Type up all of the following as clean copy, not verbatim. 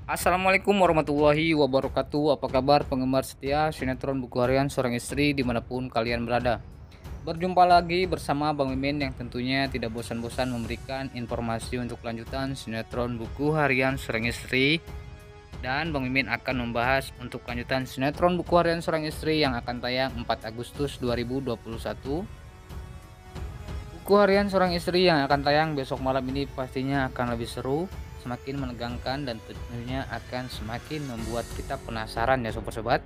Assalamualaikum warahmatullahi wabarakatuh. Apa kabar penggemar setia sinetron Buku Harian Seorang Istri dimanapun kalian berada. Berjumpa lagi bersama Bang Mimin yang tentunya tidak bosan-bosan memberikan informasi untuk lanjutan sinetron Buku Harian Seorang Istri. Dan Bang Mimin akan membahas untuk lanjutan sinetron Buku Harian Seorang Istri yang akan tayang 4 Agustus 2021. Buku Harian Seorang Istri yang akan tayang besok malam ini pastinya akan lebih seru, semakin menegangkan, dan tentunya akan semakin membuat kita penasaran ya sobat-sobat.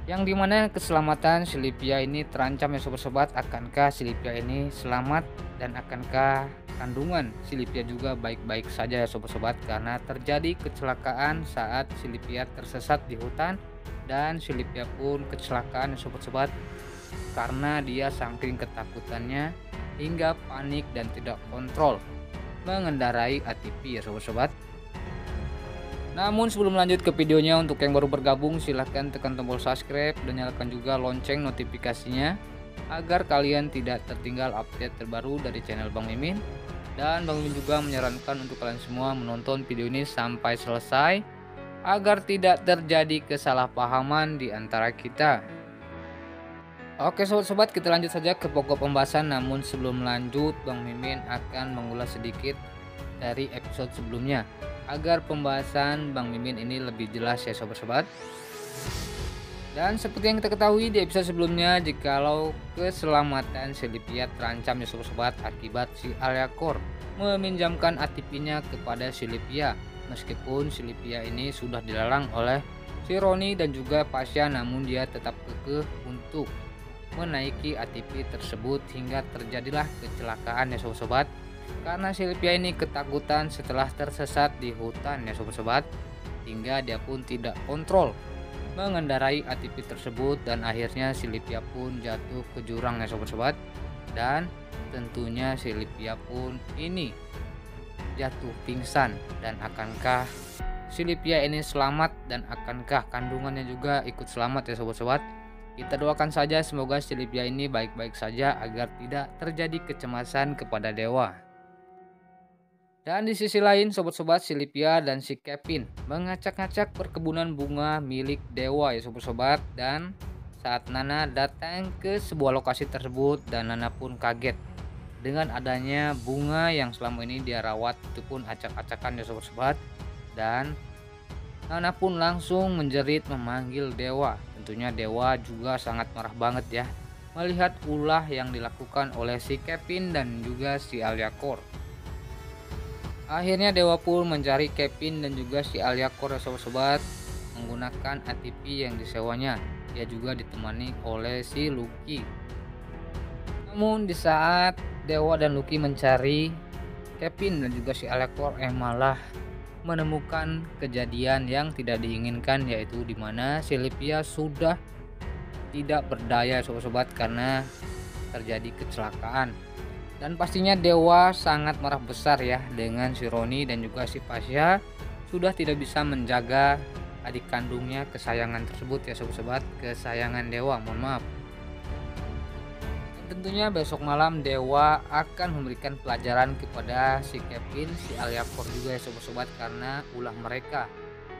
Yang dimana keselamatan Silvia ini terancam ya sobat-sobat. Akankah Silvia ini selamat, dan akankah kandungan Silvia juga baik-baik saja ya sobat-sobat, karena terjadi kecelakaan saat Silvia tersesat di hutan, dan Silvia pun kecelakaan ya sobat-sobat karena dia saking ketakutannya hingga panik dan tidak kontrol mengendarai ATV ya sobat-sobat. Namun sebelum lanjut ke videonya, untuk yang baru bergabung silahkan tekan tombol subscribe dan nyalakan juga lonceng notifikasinya agar kalian tidak tertinggal update terbaru dari channel Bang Mimin. Dan Bang Mimin juga menyarankan untuk kalian semua menonton video ini sampai selesai agar tidak terjadi kesalahpahaman di antara kita. Oke sobat-sobat, kita lanjut saja ke pokok pembahasan. Namun sebelum lanjut, Bang Mimin akan mengulas sedikit dari episode sebelumnya agar pembahasan Bang Mimin ini lebih jelas ya sobat-sobat. Dan seperti yang kita ketahui di episode sebelumnya, jikalau keselamatan Silvia terancam ya sobat-sobat akibat si Aliakor meminjamkan ATV-nya kepada Silvia. Meskipun Silvia ini sudah dilarang oleh si Roni dan juga Pasha, namun dia tetap kekeh untuk menaiki ATV tersebut hingga terjadilah kecelakaan ya sobat-sobat. Karena Silvia ini ketakutan setelah tersesat di hutan ya sobat-sobat, hingga dia pun tidak kontrol mengendarai ATV tersebut, dan akhirnya Silvia pun jatuh ke jurang ya sobat-sobat. Dan tentunya Silvia pun ini jatuh pingsan. Dan akankah Silvia ini selamat, dan akankah kandungannya juga ikut selamat ya sobat-sobat? Kita doakan saja semoga Silvia ini baik-baik saja agar tidak terjadi kecemasan kepada dewa. Dan di sisi lain sobat-sobat, Silvia dan si Kevin mengacak-ngacak perkebunan bunga milik dewa ya sobat-sobat. Dan saat Nana datang ke sebuah lokasi tersebut, dan Nana pun kaget dengan adanya bunga yang selama ini dia rawat itu pun acak-acakan ya sobat-sobat. Dan Nana pun langsung menjerit memanggil dewa. Tentunya dewa juga sangat marah banget ya melihat ulah yang dilakukan oleh si Kevin dan juga si Aliakor. Akhirnya dewa pun mencari Kevin dan juga si Aliakor ya sobat-sobat menggunakan ATV yang disewanya. Dia juga ditemani oleh si Lucky. Namun di saat dewa dan Lucky mencari Kevin dan juga si Aliakor, malah menemukan kejadian yang tidak diinginkan, yaitu dimana Silvia sudah tidak berdaya sobat-sobat karena terjadi kecelakaan. Dan pastinya dewa sangat marah besar ya dengan si Roni dan juga si Pasha sudah tidak bisa menjaga adik kandungnya kesayangan tersebut ya sobat-sobat, kesayangan dewa, mohon maaf. Tentunya besok malam dewa akan memberikan pelajaran kepada si Kevin, si Aliakor juga ya sobat-sobat, karena ulah mereka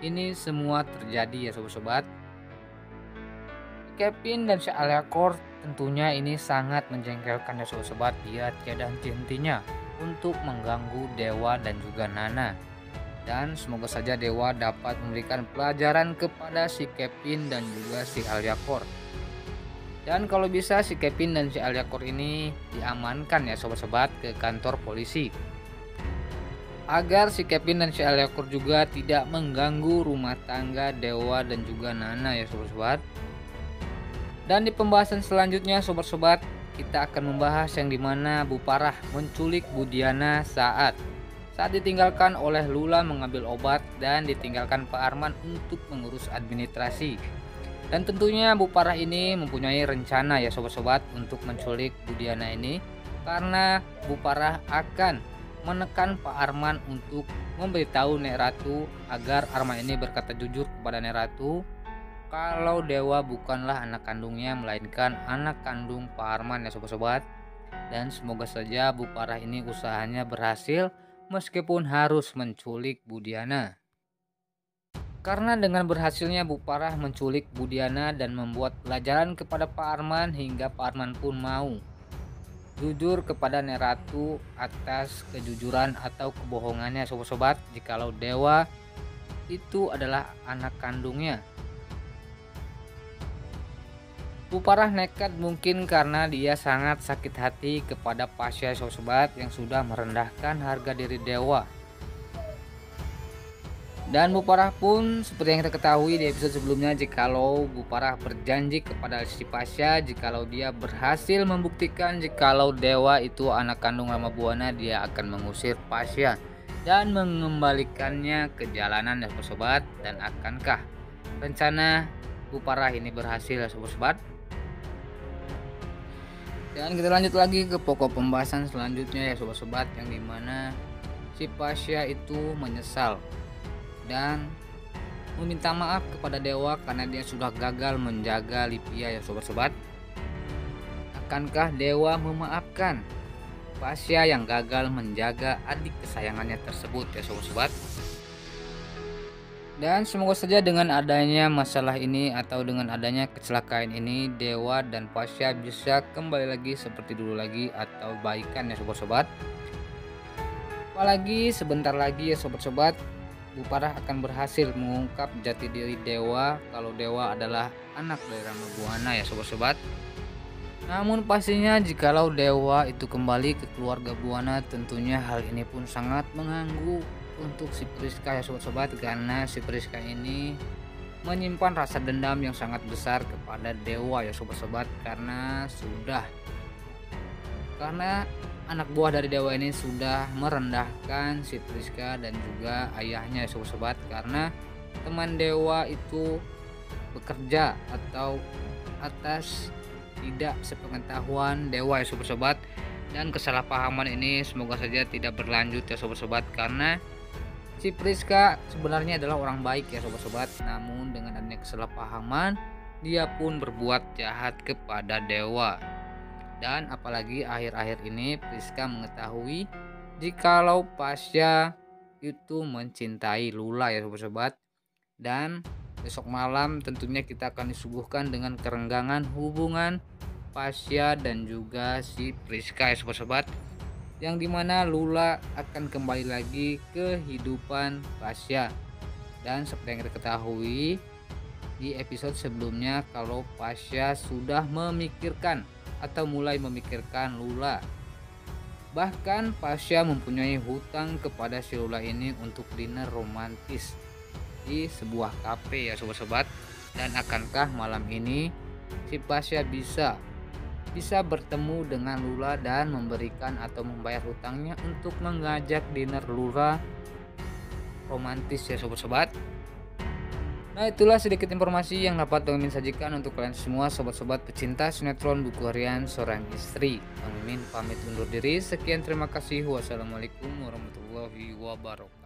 ini semua terjadi ya sobat-sobat. Kevin dan si Aliakor tentunya ini sangat menjengkelkan ya sobat-sobat. Dia tiada henti-hentinya untuk mengganggu dewa dan juga Nana. Dan semoga saja dewa dapat memberikan pelajaran kepada si Kevin dan juga si Aliakor. Dan kalau bisa si Kevin dan si Aliakor ini diamankan ya sobat-sobat ke kantor polisi, agar si Kevin dan si Aliakor juga tidak mengganggu rumah tangga dewa dan juga Nana ya sobat-sobat. Dan di pembahasan selanjutnya sobat-sobat, kita akan membahas yang dimana Bu Parah menculik Bu Diana saat ditinggalkan oleh Lula mengambil obat dan ditinggalkan Pak Arman untuk mengurus administrasi. Dan tentunya Bu Parah ini mempunyai rencana ya sobat-sobat untuk menculik Bu Diana ini, karena Bu Parah akan menekan Pak Arman untuk memberitahu Nek Ratu agar Arman ini berkata jujur kepada Nek Ratu kalau dewa bukanlah anak kandungnya melainkan anak kandung Pak Arman ya sobat-sobat. Dan semoga saja Bu Parah ini usahanya berhasil meskipun harus menculik Budiana. Karena dengan berhasilnya Bu Parah menculik Budiana dan membuat pelajaran kepada Pak Arman hingga Pak Arman pun mau jujur kepada Nek Ratu atas kejujuran atau kebohongannya sobat-sobat jikalau Dewa itu adalah anak kandungnya. Bu Parah nekat mungkin karena dia sangat sakit hati kepada Pasya sobat-sobat yang sudah merendahkan harga diri Dewa. Dan Bu Parah pun seperti yang kita ketahui di episode sebelumnya, jikalau Bu Parah berjanji kepada si Pasya jikalau dia berhasil membuktikan jikalau Dewa itu anak kandung Rama Buana, dia akan mengusir Pasya dan mengembalikannya ke jalanan ya sobat. Dan akankah rencana Bu Parah ini berhasil ya sobat? Dan kita lanjut lagi ke pokok pembahasan selanjutnya ya sobat-sobat, yang dimana si Pasya itu menyesal dan meminta maaf kepada Dewa karena dia sudah gagal menjaga Lipia ya sobat-sobat. Akankah Dewa memaafkan Pasya yang gagal menjaga adik kesayangannya tersebut ya sobat-sobat? Dan semoga saja dengan adanya masalah ini atau dengan adanya kecelakaan ini, Dewa dan Pasya bisa kembali lagi seperti dulu lagi atau baikan ya sobat-sobat. Apalagi sebentar lagi ya sobat-sobat, Bu Parah akan berhasil mengungkap jati diri Dewa kalau Dewa adalah anak dari Rama Buana ya sobat-sobat. Namun pastinya jikalau Dewa itu kembali ke keluarga Buana, tentunya hal ini pun sangat mengganggu untuk si Priska ya sobat-sobat, karena si Priska ini menyimpan rasa dendam yang sangat besar kepada Dewa ya sobat-sobat, karena anak buah dari Dewa ini sudah merendahkan si Priska dan juga ayahnya ya sobat-sobat, karena teman Dewa itu bekerja atau atas tidak sepengetahuan Dewa ya sobat-sobat. Dan kesalahpahaman ini semoga saja tidak berlanjut ya sobat-sobat, karena si Priska sebenarnya adalah orang baik ya sobat-sobat, namun dengan adanya kesalahpahaman dia pun berbuat jahat kepada Dewa. Dan apalagi akhir-akhir ini Priska mengetahui jikalau Pasya itu mencintai Lula ya sobat-sobat. Dan besok malam tentunya kita akan disuguhkan dengan kerenggangan hubungan Pasya dan juga si Priska ya sobat-sobat, yang dimana Lula akan kembali lagi ke kehidupan Pasya. Dan seperti yang kita ketahui di episode sebelumnya, kalau Pasya sudah memikirkan atau mulai memikirkan Lula. Bahkan Pasya mempunyai hutang kepada si Lula ini untuk dinner romantis di sebuah kafe ya sobat-sobat. Dan akankah malam ini si Pasya bisa bertemu dengan Lula dan memberikan atau membayar hutangnya untuk mengajak dinner Lula romantis ya sobat-sobat? Nah, itulah sedikit informasi yang dapat Bang Mimin sajikan untuk kalian semua sobat-sobat pecinta sinetron buku harian Seorang Istri. Bang Mimin pamit undur diri. Sekian, terima kasih. Wassalamualaikum warahmatullahi wabarakatuh.